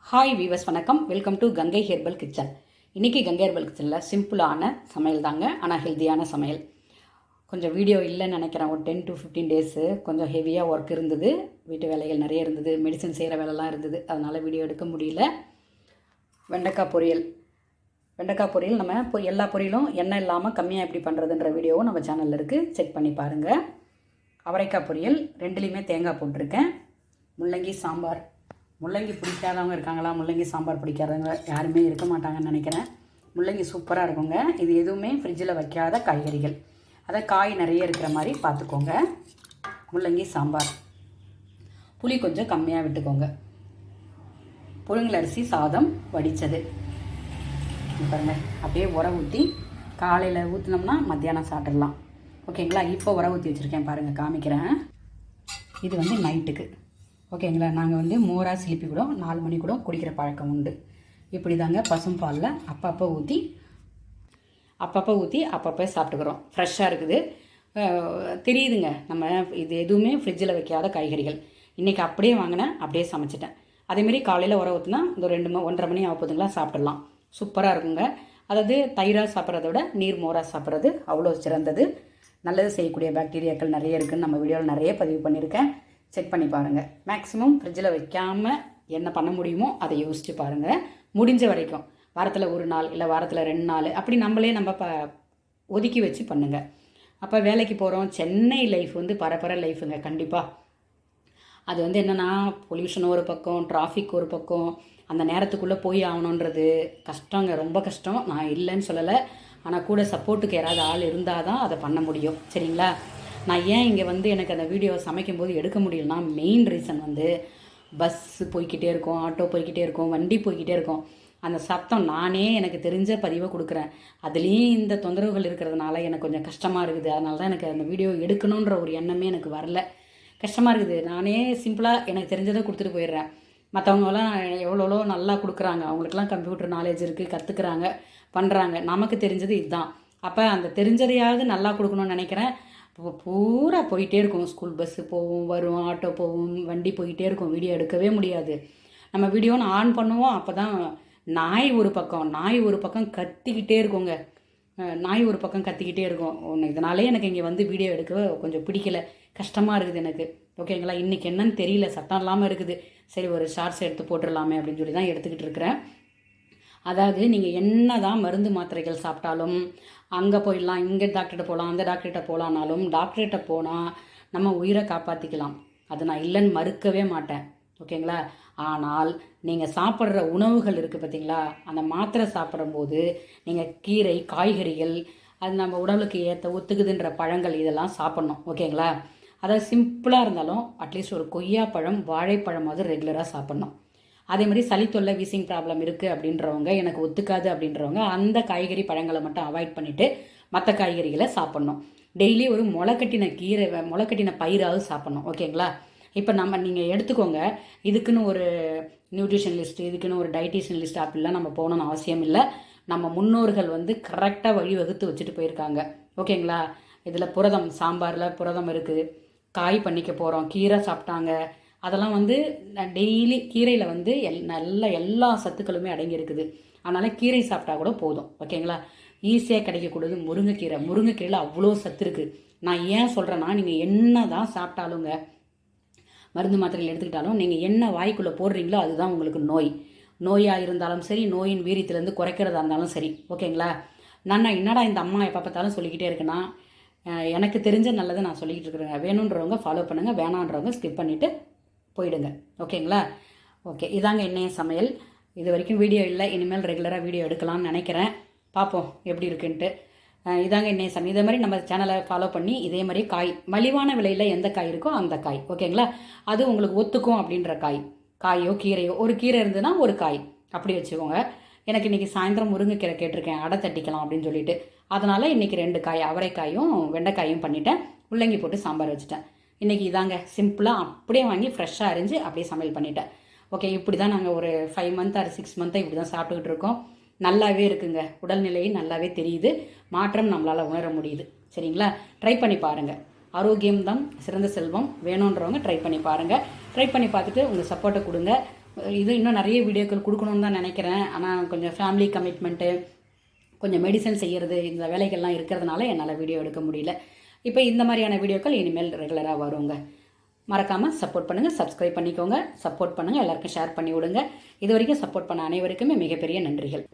Hi viewers, வணக்கம். Welcome to Gangai herbal kitchen. இன்றைக்கி Gangai herbal கிச்சனில் சிம்பிளான சமையல் தாங்க, ஆனால் ஹெல்த்தியான சமையல். கொஞ்சம் வீடியோ இல்லைன்னு நினைக்கிறேன். ஒரு 10 to 15 டேஸு கொஞ்சம் ஹெவியாக ஒர்க் இருந்தது, வீட்டு வேலைகள் நிறைய இருந்தது, மெடிசன் செய்கிற வேலைலாம் இருந்தது, அதனால் வீடியோ எடுக்க முடியல. வெண்டைக்காய் பொரியல் நம்ம எல்லா பொரியலும் எண்ணெய் இல்லாமல் கம்மியாக எப்படி பண்ணுறதுன்ற வீடியோவும் நம்ம சேனலில் இருக்குது, செக் பண்ணி பாருங்கள். அவரைக்காய் பொரியல், ரெண்டுலேயுமே தேங்காய் போட்டிருக்கேன். முள்ளங்கி சாம்பார். முள்ளங்கி பிடிக்காதவங்க இருக்காங்களா? முள்ளங்கி சாம்பார் பிடிக்காதவங்க யாருமே இருக்க மாட்டாங்கன்னு நினைக்கிறேன். முள்ளங்கி சூப்பராக இருக்குங்க. இது எதுவுமே ஃப்ரிட்ஜில் வைக்காத காய்கறிகள், அதை காய் நிறைய இருக்கிற மாதிரி பார்த்துக்கோங்க. முள்ளங்கி சாம்பார். புளி கொஞ்சம் கம்மியாக விட்டுக்கோங்க. புழுங்கலரிசி சாதம் வடித்தது பாருங்கள். அப்படியே உர ஊற்றி காலையில் ஊற்றினோம்னா மத்தியானம் சாப்பிட்றலாம். ஓகேங்களா? இப்போ உர ஊற்றி வச்சுருக்கேன் பாருங்கள், காமிக்கிறேன். இது நைட்டுக்கு. ஓகேங்களா? நாங்கள் மோராக சிலிப்பி கூட 4 மணி கூட குடிக்கிற பழக்கம் உண்டு. இப்படி தாங்க பசும்பாலில் அப்பப்போ ஊற்றி அப்பப்போ சாப்பிட்டுக்கிறோம். ஃப்ரெஷ்ஷாக இருக்குது, தெரியுதுங்க. நம்ம இது எதுவுமே ஃப்ரிட்ஜில் வைக்காத காய்கறிகள். இன்றைக்கி அப்படியே வாங்கினேன், அப்படியே சமைச்சிட்டேன். அதேமாரி காலையில் உர ஊற்றினா இந்த 1:30 மணி ஆகுதுங்களா, சாப்பிட்றலாம். சூப்பராக இருக்குங்க. அதாவது தயிராக சாப்பிட்றத விட நீர் மோராக சாப்பிட்றது அவ்வளோ சிறந்தது. நல்லது செய்யக்கூடிய பாக்டீரியாக்கள் நிறைய இருக்குதுன்னு நம்ம வீடியோவில் நிறைய பதிவு பண்ணியிருக்கேன், செக் பண்ணி பாருங்கள். மேக்ஸிமம் ஃப்ரிட்ஜில் வைக்காமல் என்ன பண்ண முடியுமோ அதை யோசித்து பாருங்கள். முடிஞ்ச வரைக்கும் வாரத்தில் 1 நாள் இல்லை வாரத்தில் 2 நாள் அப்படி நம்மளே ஒதுக்கி வச்சு பண்ணுங்கள். அப்போ வேலைக்கு போகிறோம், சென்னை லைஃப் பரபர லைஃபுங்க. கண்டிப்பாக அது என்னென்னா, பொல்யூஷன் ஒரு பக்கம், டிராஃபிக் ஒரு பக்கம், அந்த நேரத்துக்குள்ளே போய் ஆகணுன்றது கஷ்டங்க, ரொம்ப கஷ்டம். நான் இல்லைன்னு சொல்லலை, ஆனால் கூட சப்போர்ட்டுக்கு யாராவது ஆள் இருந்தால் தான் அதை பண்ண முடியும். சரிங்களா? நான் ஏன் இங்கே எனக்கு அந்த வீடியோ சமைக்கும்போது எடுக்க முடியலன்னா, மெயின் ரீசன் பஸ்ஸு போய்கிட்டே இருக்கும், ஆட்டோ போய்கிட்டே இருக்கும், வண்டி போய்கிட்டே இருக்கும். அந்த சத்தம் நானே எனக்கு தெரிஞ்ச பதிவை கொடுக்குறேன். அதுலேயும் இந்த தொந்தரவுகள் இருக்கிறதுனால எனக்கு கொஞ்சம் கஷ்டமாக இருக்குது. அதனால தான் எனக்கு அந்த வீடியோ எடுக்கணுன்ற ஒரு எண்ணமே எனக்கு வரல. கஷ்டமாக இருக்குது. நானே சிம்பிளாக எனக்கு தெரிஞ்சதை கொடுத்துட்டு போயிடுறேன். மற்றவங்களாம் எவ்வளோ நல்லா கொடுக்குறாங்க, அவங்களுக்குலாம் கம்ப்யூட்டர் நாலேஜ் இருக்குது, கற்றுக்குறாங்க, பண்ணுறாங்க. நமக்கு தெரிஞ்சது இதுதான். அப்போ அந்த தெரிஞ்சதையாவது நல்லா கொடுக்கணும்னு நினைக்கிறேன். பூரா போயிட்டே இருக்கும். ஸ்கூல் பஸ்ஸு போகும், வரும், ஆட்டோ போகும், வண்டி போய்கிட்டே இருக்கும். வீடியோ எடுக்கவே முடியாது. நம்ம வீடியோன்னு ஆன் பண்ணுவோம், அப்போ தான் நாய் ஒரு பக்கம் கத்திக்கிட்டே இருக்குங்க. கத்திக்கிட்டே இருக்கும். இதனாலே எனக்கு இங்கே வீடியோ எடுக்க கொஞ்சம் பிடிக்கல, கஷ்டமாக இருக்குது எனக்கு. ஓகேங்களா? இன்றைக்கி என்னன்னு தெரியல, சத்தம் இல்லாமல் இருக்குது. சரி, ஒரு ஷார்ட்ஸ் எடுத்து போட்டுடலாமே அப்படின்னு சொல்லி தான் எடுத்துக்கிட்டு இருக்கிறேன். அதாவது நீங்கள் என்ன தான் மருந்து மாத்திரைகள் சாப்பிட்டாலும், அங்கே போயிடலாம், இங்கே டாக்டர்கிட்ட போகலாம், அந்த டாக்டர்கிட்ட போகலான்னாலும், டாக்டர்கிட்ட போனால் நம்ம உயிரை காப்பாற்றிக்கலாம். அது நான் இல்லைன்னு மறுக்கவே மாட்டேன். ஓகேங்களா? ஆனால் நீங்கள் சாப்பிட்ற உணவுகள் இருக்குது பார்த்தீங்களா, அந்த மாத்திரை சாப்பிடும்போது நீங்கள் கீரை, காய்கறிகள், அது நம்ம உடலுக்கு ஏற்ற ஒத்துக்குதுன்ற பழங்கள் இதெல்லாம் சாப்பிட்ணும். ஓகேங்களா? அதாவது சிம்பிளாக இருந்தாலும் அட்லீஸ்ட் ஒரு கொய்யாப்பழம், வாழைப்பழமாவது ரெகுலராக சாப்பிட்ணும். அதே மாதிரி சளி தொல்லை, வீசிங் ப்ராப்ளம் இருக்குது அப்படின்றவங்க, எனக்கு ஒத்துக்காது அப்படின்றவங்க அந்த காய்கறி பழங்களை மட்டும் அவாய்ட் பண்ணிவிட்டு மற்ற காய்கறிகளை சாப்பிட்ணும். டெய்லி ஒரு முளைக்கட்டின பயிராவது சாப்பிட்ணும். ஓகேங்களா? இப்போ நீங்கள் எடுத்துக்கோங்க, இதுக்குன்னு ஒரு நியூட்ரிஷன் லிஸ்ட்டு, இதுக்குன்னு ஒரு டயட்டிஷியன் லிஸ்ட் அப்படிலாம் நம்ம போகணுன்னு அவசியம் இல்லை. நம்ம முன்னோர்கள் கரெக்டாக வழிவகுத்து வச்சுட்டு போயிருக்காங்க. ஓகேங்களா? இதில் புரதம், சாம்பாரில் புரதம் இருக்குது, காய் பண்ணிக்க போகிறோம், கீரை சாப்பிட்டாங்க. அதெல்லாம் டெய்லி கீரையில் நல்ல எல்லா சத்துக்களுமே அடங்கி இருக்குது. அதனால் கீரை சாப்பிட்டா கூட போதும். ஓகேங்களா? ஈஸியாக கிடைக்கக்கூடியது முருங்கைக்கீரையில் அவ்வளோ சத்து இருக்குது. நான் ஏன் சொல்கிறேன்னா, நீங்கள் என்ன தான் சாப்பிட்டாலுங்க, மருந்து மாத்திரைகள் எடுத்துக்கிட்டாலும் நீங்கள் என்ன வாய்க்குள்ளே போடுறீங்களோ அதுதான் உங்களுக்கு நோயாக இருந்தாலும் சரி, நோயின் வீரியத்திலேருந்து குறைக்கிறதா இருந்தாலும் சரி. ஓகேங்களா? என்னடா இந்த அம்மா எப்போ பார்த்தாலும் சொல்லிக்கிட்டே இருக்குன்னா, எனக்கு தெரிஞ்ச நல்லதை நான் சொல்லிக்கிட்டு இருக்கிறேங்க. வேணுன்றவங்க ஃபாலோ பண்ணுங்கள், வேணான்றவங்க ஸ்கிப் பண்ணிவிட்டு போயிடுங்க. ஓகேங்களா? ஓகே, இதாங்க என்னைய சமையல். இது வரைக்கும் வீடியோ இல்லை, இனிமேல் ரெகுலராக வீடியோ எடுக்கலாம்னு நினைக்கிறேன். பார்ப்போம் எப்படி இருக்குன்ட்டு. இதாங்க என்னைய சமையல். இதே மாதிரி நம்ம சேனலை ஃபாலோ பண்ணி இதே மாதிரி காய், மலிவான விலையில் எந்த காய் இருக்கோ அந்த காய், ஓகேங்களா, அது உங்களுக்கு ஒத்துக்கும் அப்படின்ற காயோ கீரையோ, ஒரு கீரை இருந்ததுன்னா ஒரு காய் அப்படி வச்சுக்கோங்க. எனக்கு இன்றைக்கி சாயந்தரம் முருங்கைக்கீரை கேட்டிருக்கேன், அடை தட்டிக்கலாம் அப்படின்னு சொல்லிட்டு. அதனால் இன்றைக்கி 2 காய், அவரைக்காயும் வெண்டைக்காயும் பண்ணிட்டேன், முள்ளங்கி போட்டு சாம்பார் வச்சுட்டேன். இன்றைக்கி இதாங்க சிம்பிளாக அப்படியே வாங்கி ஃப்ரெஷ்ஷாக அரிஞ்சு அப்படியே சமையல் பண்ணிட்டேன். ஓகே, இப்படி தான் நாங்கள் ஒரு 5 month or 6 month இப்படி தான் சாப்பிட்டுக்கிட்டு இருக்கோம். நல்லாவே இருக்குங்க, உடல்நிலையும் நல்லாவே தெரியுது, மாற்றம் நம்மளால் உணர முடியுது. சரிங்களா? ட்ரை பண்ணி பாருங்கள். ஆரோக்கியம் தான் சிறந்த செல்வம். வேணுன்றவங்க ட்ரை பண்ணி பாருங்கள். ட்ரை பண்ணி பார்த்துட்டு உங்கள் சப்போர்ட்டை கொடுங்க. இது இன்னும் நிறைய வீடியோக்கள் கொடுக்கணுன்னு தான் நினைக்கிறேன். ஆனால் கொஞ்சம் ஃபேமிலி கமிட்மெண்ட்டு, கொஞ்சம் மெடிசன் செய்கிறது, இந்த வேலைகள்லாம் இருக்கிறதுனால என்னால் வீடியோ எடுக்க முடியல. இப்போ இந்த மாதிரியான வீடியோக்கள் இனிமேல் ரெகுலராக வருங்க. மறக்காமல் சப்போர்ட் பண்ணுங்கள், சப்ஸ்கிரைப் பண்ணிக்கோங்க, சப்போர்ட் பண்ணுங்கள், எல்லாருக்கும் ஷேர் பண்ணி விடுங்க. இது வரைக்கும் சப்போர்ட் பண்ண அனைவருக்குமே மிகப்பெரிய நன்றிகள்.